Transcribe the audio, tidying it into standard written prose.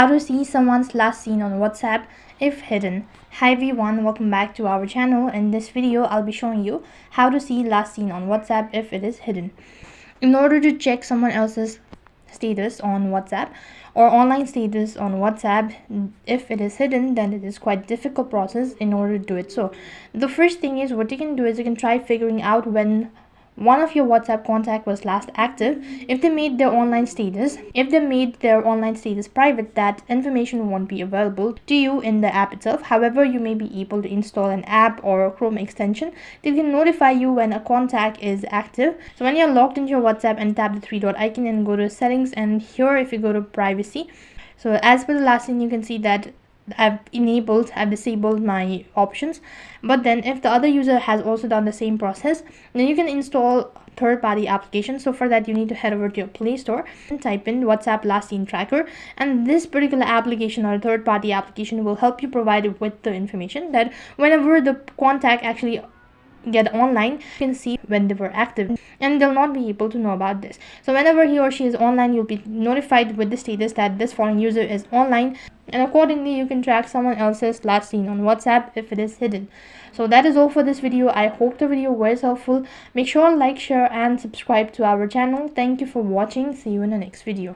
How to see someone's last seen on WhatsApp if hidden. Hi everyone, welcome back to our channel. In this video, I'll be showing you how to see last seen on WhatsApp if it is hidden. In order to check someone else's status on WhatsApp or online status on WhatsApp, if it is hidden, then it is quite difficult process in order to do it. So the first thing is, what you can do is you can try figuring out when one of your WhatsApp contact was last active. If they made their online status private, that information won't be available to you in the app itself. However, you may be able to install an app or a Chrome extension that can notify you when a contact is active. So when you're logged into your WhatsApp and tap the three dot icon and go to settings, and here if you go to privacy, so as per the last thing, you can see that I've disabled my options. But then if the other user has also done the same process, then you can install third-party applications. So for that, you need to head over to your Play Store and type in WhatsApp last seen tracker, and this particular application or third-party application will help you provide with the information that whenever the contact actually get online, you can see when they were active, and they'll not be able to know about this. So whenever he or she is online, you'll be notified with the status that this following user is online, and accordingly you can track someone else's last seen on WhatsApp if it is hidden. So that is all for this video. I hope the video was helpful. Make sure to like, share and subscribe to our channel. Thank you for watching. See you in the next video.